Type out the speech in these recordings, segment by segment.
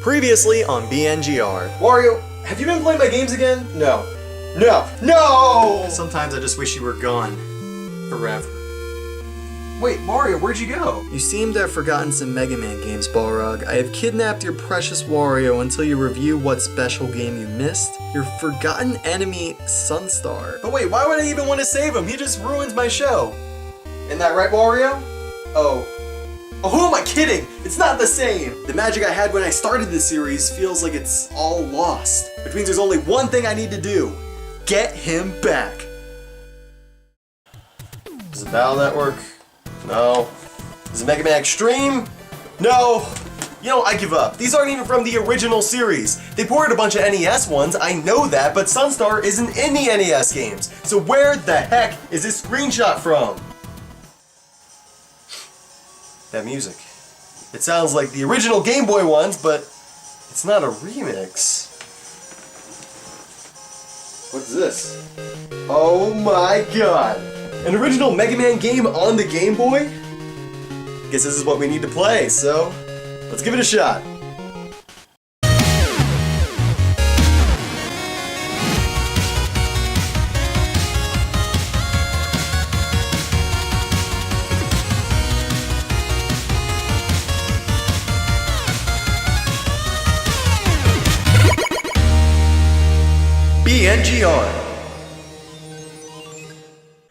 Previously on BNGR. Wario, have you been playing my games again? No. No! Sometimes I just wish you were gone. Forever. Wait, Wario, where'd you go? You seem to have forgotten some Mega Man games, Balrog. I have kidnapped your precious Wario until you review what special game you missed. Your forgotten enemy, Sunstar. But wait, why would I even want to save him? He just ruins my show. Isn't that right, Wario? Oh, who am I kidding? It's not the same! The magic I had when I started this series feels like it's all lost. Which means there's only one thing I need to do. Get him back. Does it Battle Network? No. Is it Mega Man Extreme? No. You know, I give up. These aren't even from the original series. They ported a bunch of NES ones, I know that, but Sunstar isn't in the NES games. So where the heck is this screenshot from? That music. It sounds like the original Game Boy ones, but it's not a remix. What's this? Oh my god! An original Mega Man game on the Game Boy? Guess this is what we need to play, so let's give it a shot. BNGR.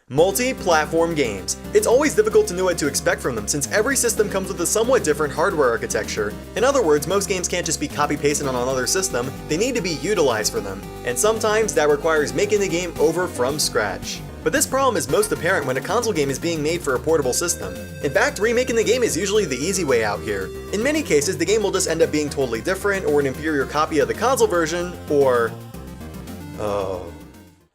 Multi-platform games. It's always difficult to know what to expect from them since every system comes with a somewhat different hardware architecture. In other words, most games can't just be copy-pasted on another system, they need to be utilized for them. And sometimes that requires making the game over from scratch. But this problem is most apparent when a console game is being made for a portable system. In fact, remaking the game is usually the easy way out here. In many cases, the game will just end up being totally different, or an inferior copy of the console version, or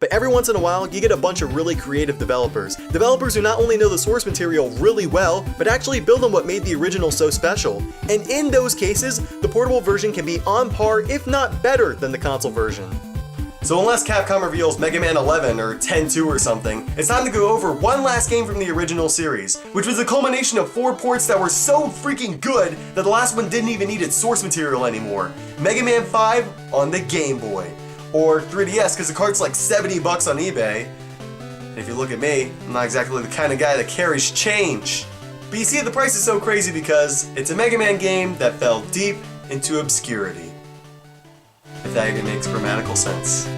But every once in a while, you get a bunch of really creative developers who not only know the source material really well, but actually build on what made the original so special. And in those cases, the portable version can be on par, if not better, than the console version. So unless Capcom reveals Mega Man 11 or 10-2 or something, it's time to go over one last game from the original series, which was a culmination of 4 ports that were so freaking good that the last one didn't even need its source material anymore. Mega Man 5 on the Game Boy. Or 3DS, because the cart's like $70 on eBay. And if you look at me, I'm not exactly the kind of guy that carries change. But you see, the price is so crazy because it's a Mega Man game that fell deep into obscurity. If that even makes grammatical sense.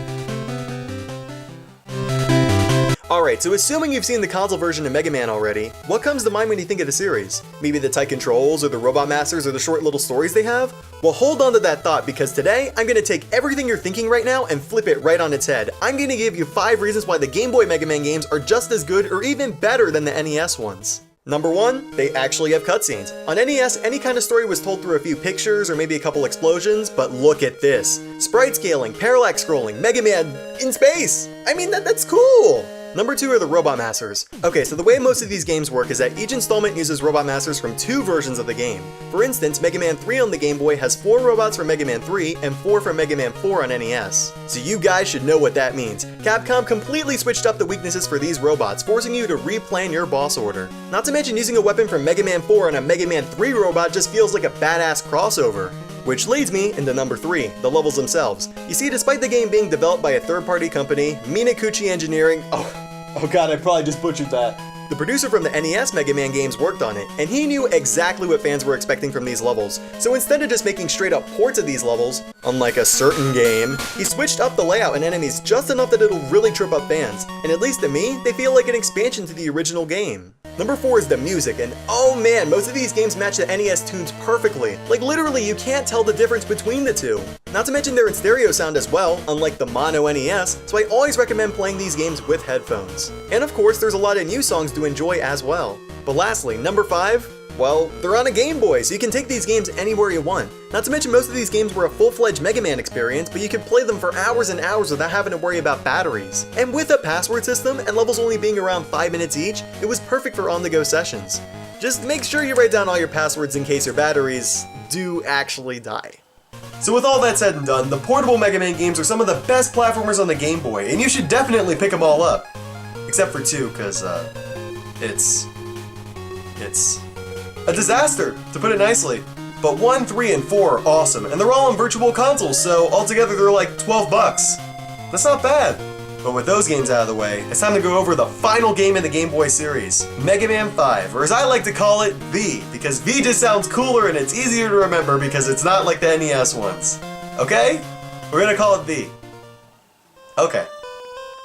Alright, so assuming you've seen the console version of Mega Man already, what comes to mind when you think of the series? Maybe the tight controls, or the Robot Masters, or the short little stories they have? Well, hold on to that thought, because today, I'm going to take everything you're thinking right now and flip it right on its head. I'm going to give you 5 reasons why the Game Boy Mega Man games are just as good or even better than the NES ones. Number 1, they actually have cutscenes. On NES, any kind of story was told through a few pictures or maybe a couple explosions, but look at this. Sprite scaling, parallax scrolling, Mega Man in space! I mean, that's cool! Number 2 are the Robot Masters. Okay, so the way most of these games work is that each installment uses Robot Masters from 2 versions of the game. For instance, Mega Man 3 on the Game Boy has 4 robots from Mega Man 3 and 4 from Mega Man 4 on NES. So you guys should know what that means. Capcom completely switched up the weaknesses for these robots, forcing you to replan your boss order. Not to mention using a weapon from Mega Man 4 on a Mega Man 3 robot just feels like a badass crossover. Which leads me into number 3, the levels themselves. You see, despite the game being developed by a third-party company, Minakuchi Engineering, oh god, I probably just butchered that. The producer from the NES Mega Man games worked on it, and he knew exactly what fans were expecting from these levels. So instead of just making straight up ports of these levels, unlike a certain game, he switched up the layout and enemies just enough that it'll really trip up fans. And at least to me, they feel like an expansion to the original game. Number 4 is the music, and oh man, most of these games match the NES tunes perfectly. Like literally, you can't tell the difference between the two. Not to mention they're in stereo sound as well, unlike the mono NES, so I always recommend playing these games with headphones. And of course, there's a lot of new songs to enjoy as well. But lastly, number 5, well, they're on a Game Boy, so you can take these games anywhere you want. Not to mention most of these games were a full-fledged Mega Man experience, but you could play them for hours and hours without having to worry about batteries. And with a password system, and levels only being around 5 minutes each, it was perfect for on-the-go sessions. Just make sure you write down all your passwords in case your batteries do actually die. So with all that said and done, the portable Mega Man games are some of the best platformers on the Game Boy, and you should definitely pick them all up. Except for 2, because, it's a disaster, to put it nicely. but 1, 3, and 4 are awesome, and they're all on virtual consoles, so altogether they're like $12. That's not bad. But with those games out of the way, it's time to go over the final game in the Game Boy series, Mega Man 5, or as I like to call it, V, because V just sounds cooler and it's easier to remember because it's not like the NES ones. Okay? We're gonna call it V. Okay.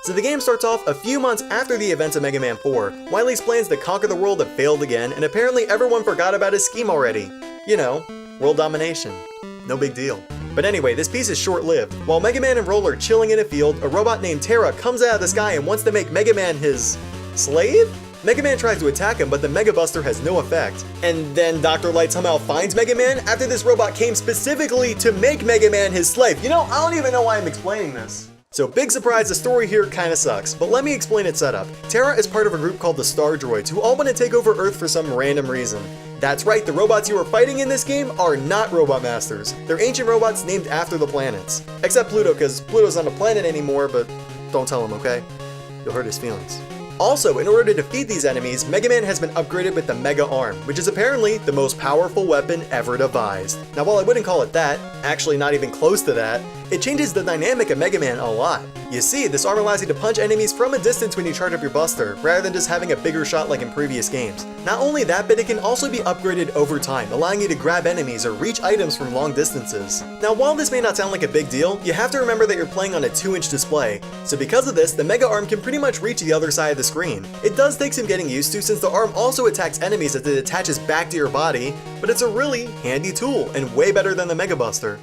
So the game starts off a few months after the events of Mega Man 4. Wily's plans to conquer the world have failed again, and apparently everyone forgot about his scheme already. You know, world domination. No big deal. But anyway, this piece is short-lived. While Mega Man and Roll are chilling in a field, a robot named Terra comes out of the sky and wants to make Mega Man his slave? Mega Man tries to attack him, but the Mega Buster has no effect. And then Dr. Light somehow finds Mega Man after this robot came specifically to make Mega Man his slave. You know, I don't even know why I'm explaining this. So big surprise, the story here kinda sucks, but let me explain its setup. Terra is part of a group called the Star Droids, who all want to take over Earth for some random reason. That's right, the robots you are fighting in this game are not Robot Masters. They're ancient robots named after the planets. Except Pluto, because Pluto's not a planet anymore, but don't tell him, okay? You'll hurt his feelings. Also, in order to defeat these enemies, Mega Man has been upgraded with the Mega Arm, which is apparently the most powerful weapon ever devised. Now while I wouldn't call it that, actually not even close to that, it changes the dynamic of Mega Man a lot. You see, this arm allows you to punch enemies from a distance when you charge up your buster, rather than just having a bigger shot like in previous games. Not only that, but it can also be upgraded over time, allowing you to grab enemies or reach items from long distances. Now while this may not sound like a big deal, you have to remember that you're playing on a 2-inch display, so because of this, the Mega Arm can pretty much reach the other side of the screen. It does take some getting used to since the arm also attacks enemies as it attaches back to your body, but it's a really handy tool and way better than the Mega Buster.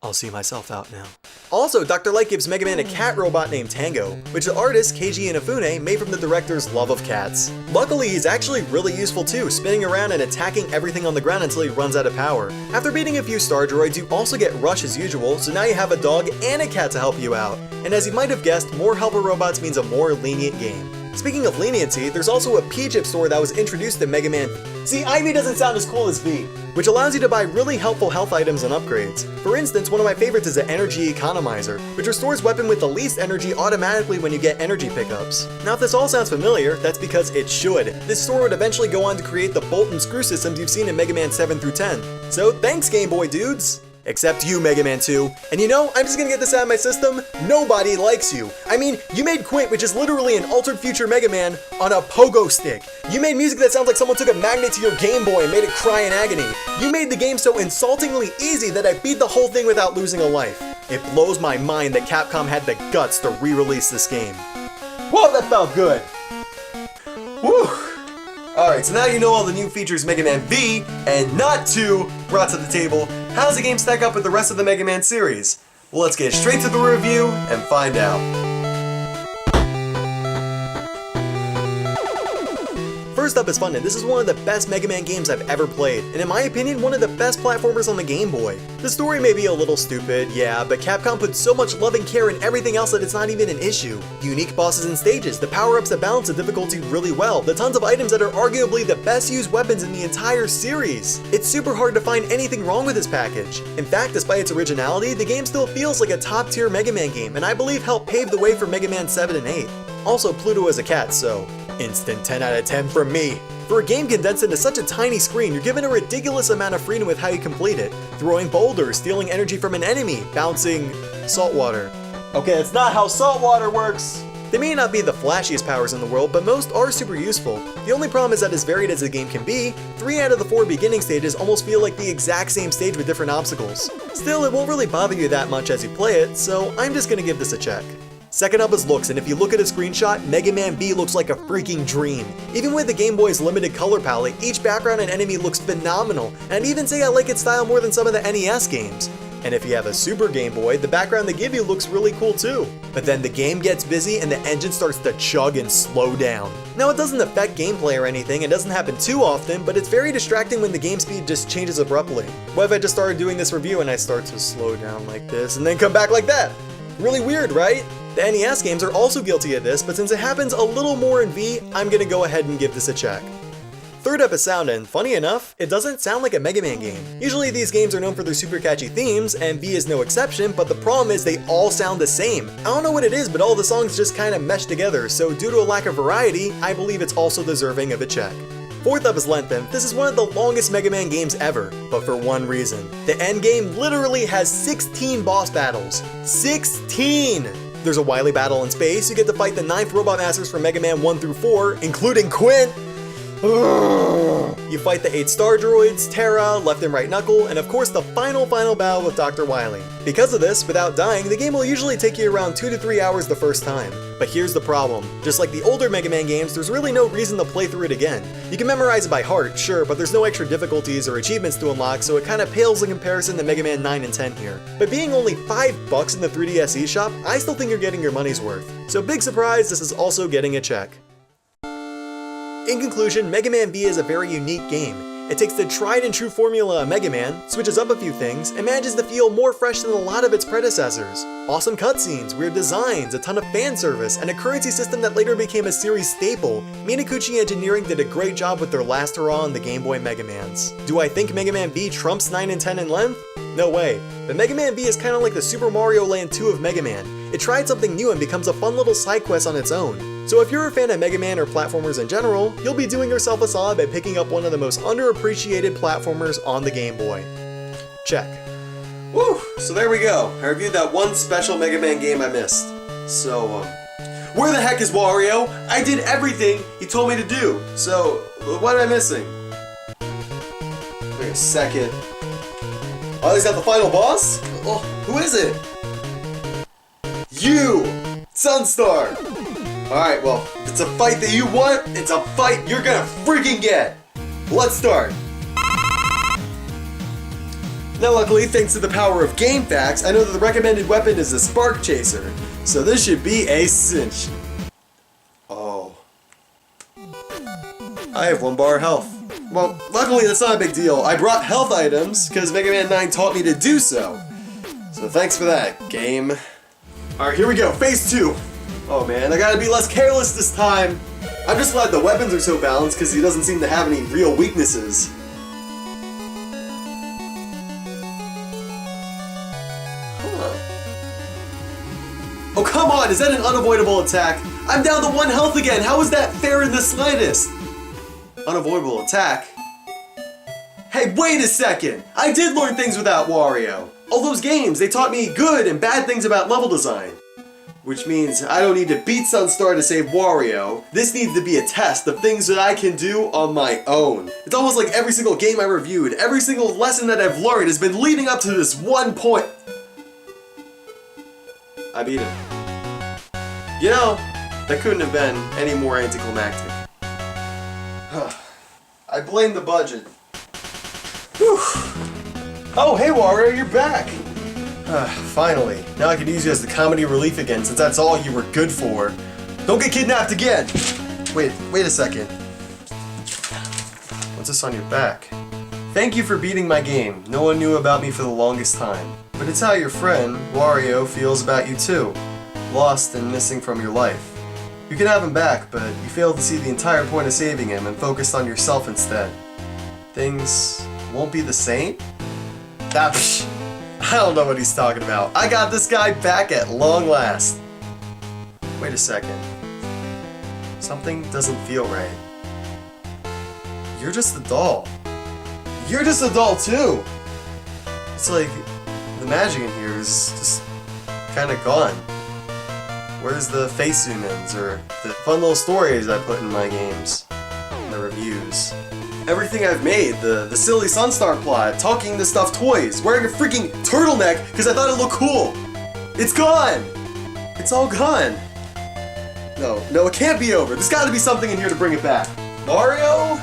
I'll see myself out now. Also, Dr. Light gives Mega Man a cat robot named Tango, which the artist Keiji Inafune made from the director's love of cats. Luckily, he's actually really useful too, spinning around and attacking everything on the ground until he runs out of power. After beating a few Star Droids, you also get Rush as usual, so now you have a dog and a cat to help you out. And as you might have guessed, more helper robots means a more lenient game. Speaking of leniency, there's also a P-chip store that was introduced in Mega Man. See, Ivy doesn't sound as cool as V, which allows you to buy really helpful health items and upgrades. For instance, one of my favorites is the Energy Economizer, which restores weapon with the least energy automatically when you get energy pickups. Now if this all sounds familiar, that's because it should. This store would eventually go on to create the bolt and screw systems you've seen in Mega Man 7 through 10. So thanks, Game Boy dudes! Except you, Mega Man 2. And you know, I'm just gonna get this out of my system, nobody likes you. I mean, you made Quint, which is literally an altered future Mega Man, on a pogo stick. You made music that sounds like someone took a magnet to your Game Boy and made it cry in agony. You made the game so insultingly easy that I beat the whole thing without losing a life. It blows my mind that Capcom had the guts to re-release this game. Whoa, that felt good! Whew! Alright, so now you know all the new features Mega Man V, and not 2, brought to the table. How does the game stack up with the rest of the Mega Man series? Well, let's get straight to the review and find out. First up is Fun, and this is one of the best Mega Man games I've ever played, and in my opinion, one of the best platformers on the Game Boy. The story may be a little stupid, yeah, but Capcom put so much love and care in everything else that it's not even an issue. Unique bosses and stages, the power-ups that balance the difficulty really well, the tons of items that are arguably the best used weapons in the entire series. It's super hard to find anything wrong with this package. In fact, despite its originality, the game still feels like a top-tier Mega Man game, and I believe helped pave the way for Mega Man 7 and 8. Also, Pluto is a cat, so instant 10 out of 10 from me. For a game condensed into such a tiny screen, you're given a ridiculous amount of freedom with how you complete it. Throwing boulders, stealing energy from an enemy, bouncing salt water. Okay, that's not how salt water works! They may not be the flashiest powers in the world, but most are super useful. The only problem is that as varied as the game can be, 3 out of the 4 beginning stages almost feel like the exact same stage with different obstacles. Still, it won't really bother you that much as you play it, so I'm just gonna give this a check. Second up is looks, and if you look at a screenshot, Mega Man B looks like a freaking dream. Even with the Game Boy's limited color palette, each background and enemy looks phenomenal, and I'd even say I like its style more than some of the NES games. And if you have a Super Game Boy, the background they give you looks really cool too. But then the game gets busy and the engine starts to chug and slow down. Now it doesn't affect gameplay or anything, it doesn't happen too often, but it's very distracting when the game speed just changes abruptly. What if I just started doing this review and I start to slow down like this and then come back like that? Really weird, right? The NES games are also guilty of this, but since it happens a little more in V, I'm gonna go ahead and give this a check. Third up is sound, and funny enough, it doesn't sound like a Mega Man game. Usually these games are known for their super catchy themes, and V is no exception, but the problem is they all sound the same. I don't know what it is, but all the songs just kinda mesh together, so due to a lack of variety, I believe it's also deserving of a check. Fourth of his length, then, this is one of the longest Mega Man games ever, but for one reason. The endgame literally has 16 boss battles. 16! There's a Wily battle in space, you get to fight the 9th Robot Masters from Mega Man 1 through 4, including Quint! You fight the 8 Star Droids, Terra, Left and Right Knuckle, and of course the final battle with Dr. Wily. Because of this, without dying, the game will usually take you around 2 to 3 hours the first time. But here's the problem. Just like the older Mega Man games, there's really no reason to play through it again. You can memorize it by heart, sure, but there's no extra difficulties or achievements to unlock, so it kinda pales in comparison to Mega Man 9 and 10 here. But being only $5 in the 3DS eShop, I still think you're getting your money's worth. So big surprise, this is also getting a check. In conclusion, Mega Man V is a very unique game. It takes the tried and true formula of Mega Man, switches up a few things, and manages to feel more fresh than a lot of its predecessors. Awesome cutscenes, weird designs, a ton of fan service, and a currency system that later became a series staple. Minakuchi Engineering did a great job with their last hurrah on the Game Boy Mega Mans. Do I think Mega Man V trumps 9 and 10 in length? No way. But Mega Man V is kinda like the Super Mario Land 2 of Mega Man. It tried something new and becomes a fun little side quest on its own. So if you're a fan of Mega Man or platformers in general, you'll be doing yourself a solid by picking up one of the most underappreciated platformers on the Game Boy. Check. Woo! So there we go. I reviewed that one special Mega Man game I missed. So, where the heck is Wario? I did everything he told me to do. So, what am I missing? Wait a second. Oh, is that the final boss? Oh, who is it? You! Sunstar! Alright, well, if it's a fight that you want, it's a fight you're gonna freaking get! Let's start! Now luckily, thanks to the power of GameFAQs, I know that the recommended weapon is a Spark Chaser, so this should be a cinch. Oh. I have 1 bar of health. Well, luckily that's not a big deal. I brought health items, because Mega Man 9 taught me to do so. So thanks for that, game. Alright, here we go, phase 2. Oh man, I gotta be less careless this time. I'm just glad the weapons are so balanced because he doesn't seem to have any real weaknesses. Huh. Oh come on, is that an unavoidable attack? I'm down to 1 health again, how is that fair in the slightest? Unavoidable attack? Hey, wait a second! I did learn things without Wario! All those games, they taught me good and bad things about level design. Which means I don't need to beat Sunstar to save Wario. This needs to be a test of things that I can do on my own. It's almost like every single game I reviewed, every single lesson that I've learned has been leading up to this one point. I beat him. You know, that couldn't have been any more anticlimactic. I blame the budget. Whew. Oh, hey Wario, you're back! Finally. Now I can use you as the comedy relief again, since that's all you were good for. Don't get kidnapped again! Wait a second. What's this on your back? Thank you for beating my game. No one knew about me for the longest time. But it's how your friend, Wario, feels about you too. Lost and missing from your life. You can have him back, but you failed to see the entire point of saving him and focused on yourself instead. Things won't be the same? I don't know what he's talking about. I got this guy back at long last. Wait a second. Something doesn't feel right. You're just a doll. You're just a doll too! It's like the magic in here is just kinda gone. Where's the face zoom-ins or the fun little stories I put in my games? And the reviews. Everything I've made, the silly Sunstar plot, talking to stuffed toys, wearing a freaking turtleneck because I thought it looked cool. It's gone! It's all gone. No, it can't be over. There's gotta be something in here to bring it back. Mario?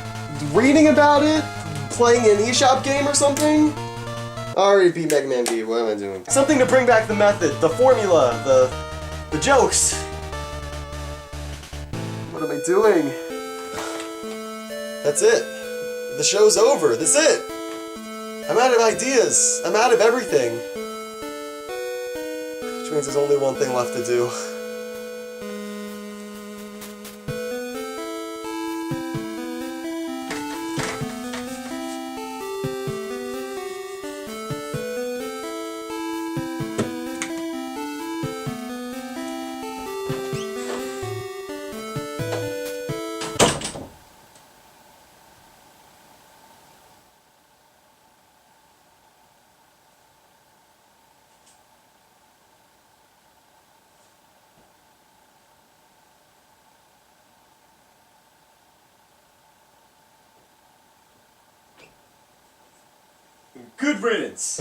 Reading about it? Playing an eShop game or something? I already beat Mega Man V, what am I doing? Something to bring back the method, the formula, the jokes. What am I doing? That's it. The show's over. That's it. I'm out of ideas. I'm out of everything. Which means there's only one thing left to do. Good riddance.